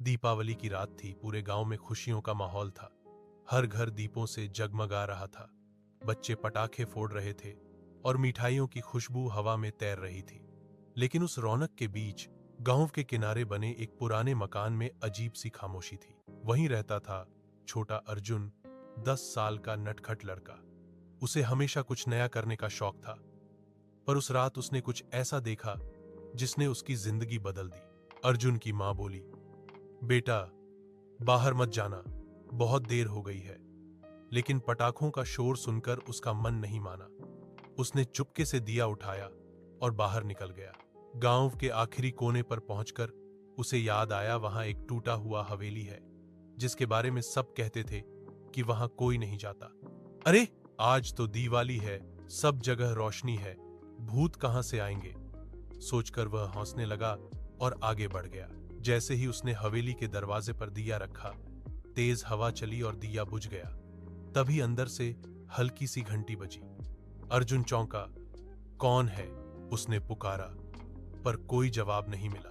दीपावली की रात थी। पूरे गांव में खुशियों का माहौल था। हर घर दीपों से जगमगा रहा था। बच्चे पटाखे फोड़ रहे थे और मिठाइयों की खुशबू हवा में तैर रही थी। लेकिन उस रौनक के बीच गांव के किनारे बने एक पुराने मकान में अजीब सी खामोशी थी। वहीं रहता था छोटा अर्जुन, 10 साल का नटखट लड़का। उसे हमेशा कुछ नया करने का शौक था। पर उस रात उसने कुछ ऐसा देखा जिसने उसकी जिंदगी बदल दी। अर्जुन की मां बोली, बेटा, बाहर मत जाना, बहुत देर हो गई है। लेकिन पटाखों का शोर सुनकर उसका मन नहीं माना। उसने चुपके से दिया उठाया और बाहर निकल गया। गांव के आखिरी कोने पर पहुंचकर उसे याद आया, वहां एक टूटा हुआ हवेली है जिसके बारे में सब कहते थे कि वहां कोई नहीं जाता। अरे, आज तो दिवाली है, सब जगह रोशनी है, भूत कहां से आएंगे? सोचकर वह हंसने लगा और आगे बढ़ गया। जैसे ही उसने हवेली के दरवाजे पर दिया रखा, तेज हवा चली और दिया बुझ गया। तभी अंदर से हल्की सी घंटी बजी। अर्जुन चौंका। कौन है? उसने पुकारा, पर कोई जवाब नहीं मिला।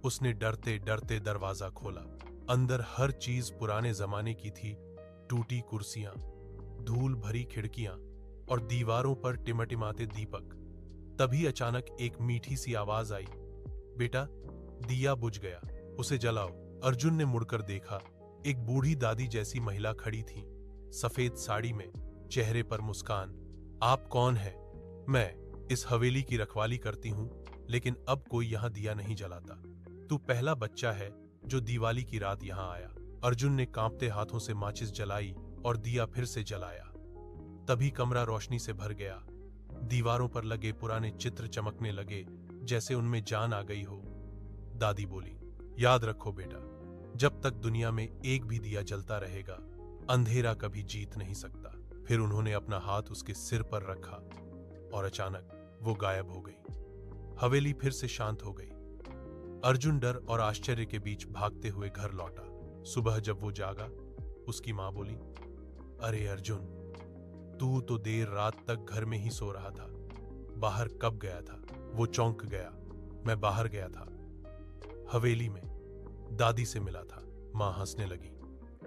उसने डरते डरते दरवाजा खोला। अंदर हर चीज पुराने जमाने की थी। टूटी कुर्सियां, धूल भरी खिड़कियां और दीवारों पर टिमटिमाते दीपक। तभी अचानक एक मीठी सी आवाज आई, बेटा, दिया बुझ गया, उसे जलाओ। अर्जुन ने मुड़कर देखा। एक बूढ़ी दादी जैसी महिला खड़ी थी, सफेद साड़ी में, चेहरे पर मुस्कान। आप कौन है? मैं इस हवेली की रखवाली करती हूं, लेकिन अब कोई यहां दिया नहीं जलाता। तू पहला बच्चा है जो दिवाली की रात यहां आया। अर्जुन ने कांपते हाथों से माचिस जलाई और दिया फिर से जलाया। तभी कमरा रोशनी से भर गया। दीवारों पर लगे पुराने चित्र चमकने लगे, जैसे उनमें जान आ गई हो। दादी बोली, याद रखो बेटा, जब तक दुनिया में एक भी दिया जलता रहेगा, अंधेरा कभी जीत नहीं सकता। फिर उन्होंने अपना हाथ उसके सिर पर रखा और अचानक वो गायब हो गई। हवेली फिर से शांत हो गई। अर्जुन डर और आश्चर्य के बीच भागते हुए घर लौटा। सुबह जब वो जागा, उसकी मां बोली, अरे अर्जुन, तू तो देर रात तक घर में ही सो रहा था। बाहर कब गया था? वो चौंक गया। मैं बाहर गया था, हवेली में, दादी से मिला था। मां हंसने लगी।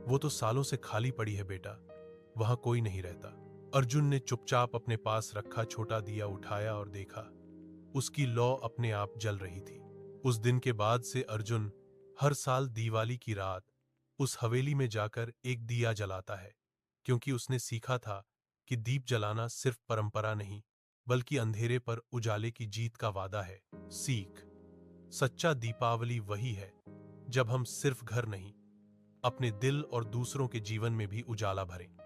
वो तो सालों से खाली पड़ी है बेटा, वहां कोई नहीं रहता। अर्जुन ने चुपचाप अपने पास रखा छोटा दिया उठाया और देखा, उसकी लौ अपने आप जल रही थी। उस दिन के बाद से अर्जुन हर साल दिवाली की रात उस हवेली में जाकर एक दिया जलाता है, क्योंकि उसने सीखा था कि दीप जलाना सिर्फ परंपरा नहीं, बल्कि अंधेरे पर उजाले की जीत का वादा है। सीख, सच्चा दीपावली वही है जब हम सिर्फ घर नहीं, अपने दिल और दूसरों के जीवन में भी उजाला भरें।